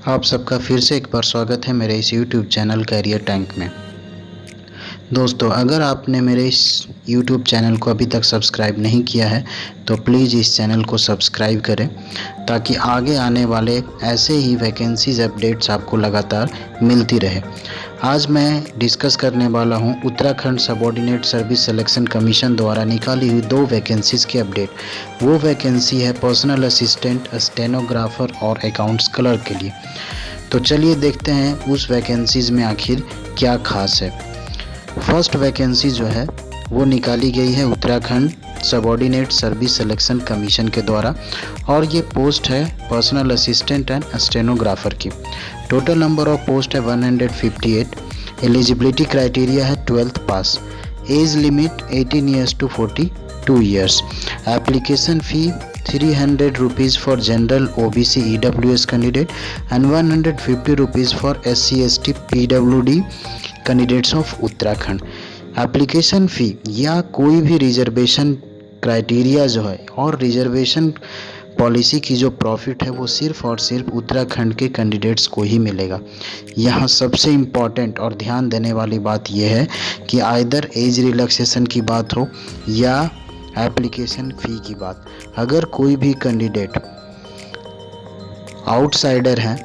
आप सबका फिर से एक बार स्वागत है मेरे इस YouTube चैनल कैरियर टैंक में। दोस्तों, अगर आपने मेरे इस YouTube चैनल को अभी तक सब्सक्राइब नहीं किया है तो प्लीज़ इस चैनल को सब्सक्राइब करें ताकि आगे आने वाले ऐसे ही वैकेंसीज अपडेट्स आपको लगातार मिलती रहे। आज मैं डिस्कस करने वाला हूं Uttarakhand subordinate service selection commission द्वारा निकाली हुई 2 वैकेंसीज़ की अपडेट। वो वैकेंसी है पर्सनल असिस्टेंट, स्टेनोग्राफर और अकाउंट्स क्लर्क के लिए। तो चलिए देखते हैं उस वैकेंसीज़ में आखिर क्या खास है। फर्स्ट वैकेंसी जो है वो निकाली गई है Uttarakhand subordinate service selection commission के द्वारा और ये पोस्ट है पर्सनल असिस्टेंट एंड स्टेनोग्राफर की। टोटल नंबर ऑफ पोस्ट है 158। एलिजिबिलिटी क्राइटेरिया है 12th पास। Age limit 18 years to 42 years. Application fee 300 rupees for general OBC EWS candidate and 150 rupees for SC ST PWD candidates of Uttarakhand. Application fee या कोई भी reservation criteria जो है और reservation policy की जो प्रॉफिट है वो सिर्फ और सिर्फ उत्तराखंड के कैंडिडेट्स को ही मिलेगा। यहाँ सबसे इम्पॉर्टेंट और ध्यान देने वाली बात यह है कि आइदर एज रिलैक्सेशन की बात हो या एप्लीकेशन फ़ी की बात, अगर कोई भी कैंडिडेट आउटसाइडर हैं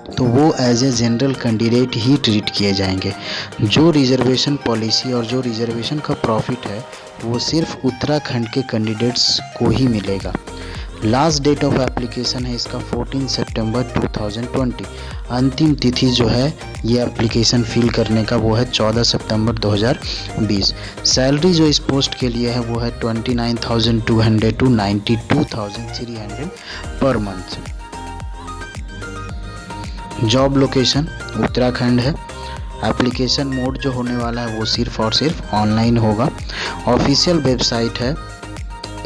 तो वो एज ए जनरल कैंडिडेट ही ट्रीट किए जाएंगे। जो रिजर्वेशन पॉलिसी और जो रिजर्वेशन का प्रॉफिट है वो सिर्फ उत्तराखंड के कैंडिडेट्स को ही मिलेगा। लास्ट डेट ऑफ एप्लीकेशन है इसका 14 सितंबर 2020। अंतिम तिथि जो है ये एप्लीकेशन फिल करने का वो है 14 सितंबर 2020। सैलरी जो इस पोस्ट के लिए है वो है 29,200 to 92,300 per month. Job location Uttarakhand है। एप्लीकेशन मोड जो होने वाला है वो सिर्फ और सिर्फ ऑनलाइन होगा। ऑफिशियल वेबसाइट है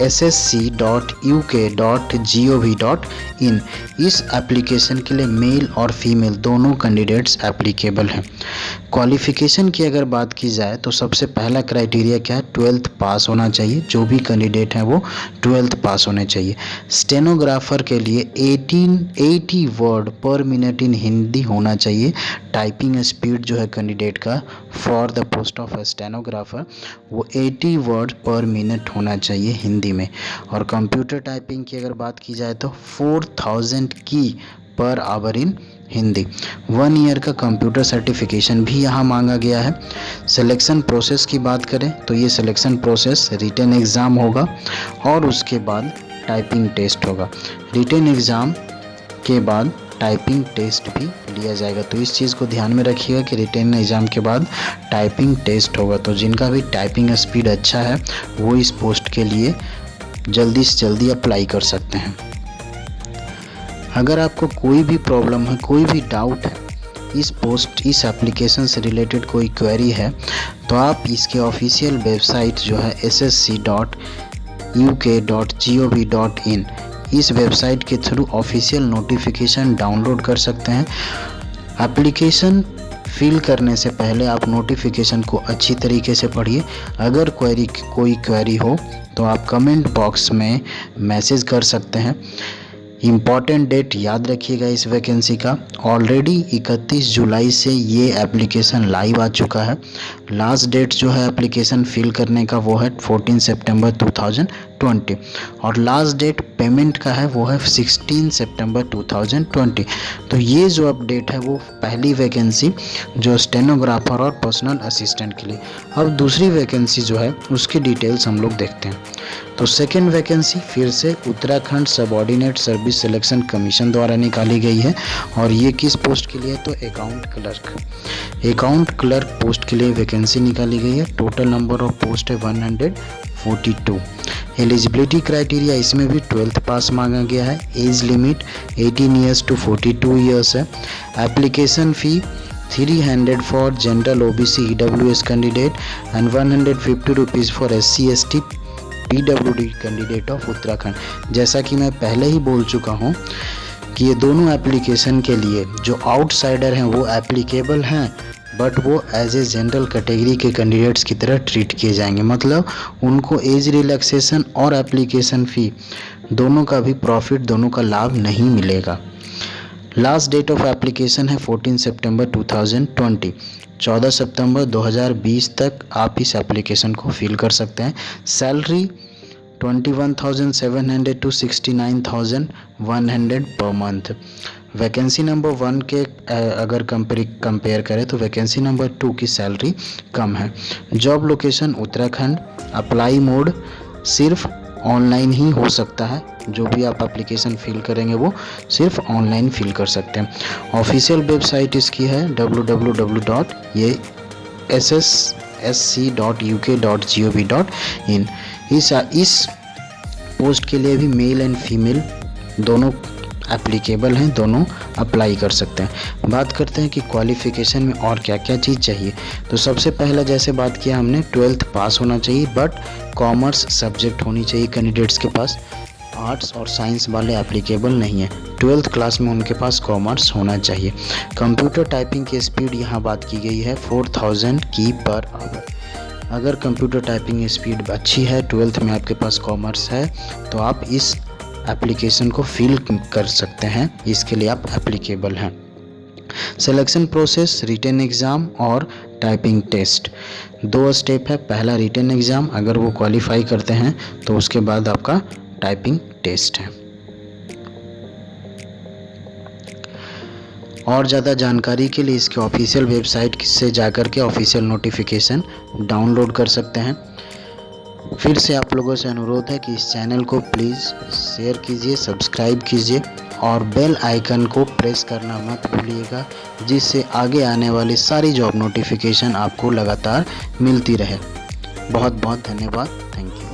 ssc.uk.gov.in। इस एप्लीकेशन के लिए मेल और फीमेल दोनों कैंडिडेट्स एप्लीकेबल हैं। क्वालिफ़िकेशन की अगर बात की जाए तो सबसे पहला क्राइटेरिया क्या है, 12th पास होना चाहिए। जो भी कैंडिडेट हैं वो 12th पास होने चाहिए। स्टेनोग्राफर के लिए 80 वर्ड पर मिनट इन हिंदी होना चाहिए। टाइपिंग स्पीड जो है कैंडिडेट का for the post of stenographer वो 80 वर्ड पर मिनट होना चाहिए हिंदी में। और कंप्यूटर टाइपिंग की अगर बात की जाए तो 4000 की पर आवर इन हिंदी। 1 ईयर का कंप्यूटर सर्टिफिकेशन भी यहाँ मांगा गया है। सिलेक्शन प्रोसेस की बात करें तो ये सिलेक्शन प्रोसेस रिटन एग्ज़ाम होगा और उसके बाद टाइपिंग टेस्ट होगा। रिटन एग्ज़ाम के बाद टाइपिंग टेस्ट भी लिया जाएगा। तो इस चीज़ को ध्यान में रखिएगा कि रिटन एग्ज़ाम के बाद टाइपिंग टेस्ट होगा। तो जिनका भी टाइपिंग स्पीड अच्छा है वो इस पोस्ट के लिए जल्दी से जल्दी अप्लाई कर सकते हैं। अगर आपको कोई भी प्रॉब्लम है, कोई भी डाउट है इस एप्लीकेशन से रिलेटेड कोई क्वेरी है तो आप इसके ऑफिशियल वेबसाइट जो है ssc.uk.gov.in इस वेबसाइट के थ्रू ऑफिशियल नोटिफिकेशन डाउनलोड कर सकते हैं। एप्लीकेशन फिल करने से पहले आप नोटिफिकेशन को अच्छी तरीके से पढ़िए। अगर कोई क्वेरी हो तो आप कमेंट बॉक्स में मैसेज कर सकते हैं। इम्पॉर्टेंट डेट याद रखिएगा इस वैकेंसी का। ऑलरेडी 31 जुलाई से ये एप्लीकेशन लाइव आ चुका है। लास्ट डेट जो है एप्लीकेशन फिल करने का वो है 14 सितंबर 2020 और लास्ट डेट पेमेंट का है वो है 16 सितंबर 2020। तो ये जो अपडेट है वो पहली वैकेंसी जो स्टेनोग्राफर और पर्सनल असिस्टेंट के लिए। अब दूसरी वैकेंसी जो है उसकी डिटेल्स हम लोग देखते हैं। तो सेकेंड वैकेंसी फिर से Uttarakhand subordinate service selection commission द्वारा निकाली गई है और ये किस पोस्ट के लिए तो अकाउंट क्लर्क पोस्ट के लिए वैकेंसी निकाली गई है। टोटल नंबर ऑफ पोस्ट है 142। एलिजिबिलिटी क्राइटेरिया इसमें भी 12th पास मांगा गया है। Age limit 18 years to 42 years है। Application fee 300 for general OBC EWS candidate and 150 rupees for SC ST PWD candidate of Uttarakhand. जैसा कि मैं पहले ही बोल चुका हूँ कि ये दोनों एप्लीकेशन के लिए जो आउटसाइडर हैं वो एप्लीकेबल हैं बट वो एज ए जनरल कैटेगरी के कैंडिडेट्स की तरह ट्रीट किए जाएंगे। मतलब उनको एज रिलैक्सेशन और एप्लीकेशन फ़ी दोनों का भी प्रॉफिट, दोनों का लाभ नहीं मिलेगा। लास्ट डेट ऑफ एप्लीकेशन है 14 सितंबर 2020। 14 सितंबर 2020 तक आप इस एप्लीकेशन को फिल कर सकते हैं। Salary 21,700 to 69,100 per month. Vacancy number 1 के अगर कंपेयर करें तो वैकेंसी नंबर 2 की सैलरी कम है। Job location Uttarakhand. Apply mode सिर्फ ऑनलाइन ही हो सकता है, जो भी आप एप्लीकेशन फिल करेंगे वो सिर्फ ऑनलाइन फिल कर सकते हैं। ऑफिशियल वेबसाइट इसकी है www.ssc.uk.gov.in। इस पोस्ट के लिए भी मेल एंड फीमेल दोनों एप्लीकेबल हैं, दोनों अप्लाई कर सकते हैं। बात करते हैं कि क्वालिफ़िकेशन में और क्या क्या चीज़ चाहिए। तो सबसे पहला जैसे बात किया हमने 12th पास होना चाहिए, बट कॉमर्स सब्जेक्ट होनी चाहिए कैंडिडेट्स के पास। आर्ट्स और साइंस वाले एप्लीकेबल नहीं है। 12th क्लास में उनके पास कॉमर्स होना चाहिए। कंप्यूटर टाइपिंग की स्पीड यहाँ बात की गई है 4000 की पर आवर। अगर कंप्यूटर टाइपिंग स्पीड अच्छी है, 12th में आपके पास कॉमर्स है, तो आप इस एप्लीकेशन को फिल कर सकते हैं, इसके लिए आप एप्लीकेबल हैं। सिलेक्शन प्रोसेस रिटन एग्ज़ाम और टाइपिंग टेस्ट 2 स्टेप है। पहला रिटन एग्ज़ाम, अगर वो क्वालिफाई करते हैं तो उसके बाद आपका टाइपिंग टेस्ट है। और ज़्यादा जानकारी के लिए इसके ऑफिशियल वेबसाइट से जाकर के ऑफिशियल नोटिफिकेशन डाउनलोड कर सकते हैं। फिर से आप लोगों से अनुरोध है कि इस चैनल को प्लीज़ शेयर कीजिए, सब्सक्राइब कीजिए और बेल आइकन को प्रेस करना मत भूलिएगा, जिससे आगे आने वाली सारी जॉब नोटिफिकेशन आपको लगातार मिलती रहे। बहुत बहुत धन्यवाद। Thank you.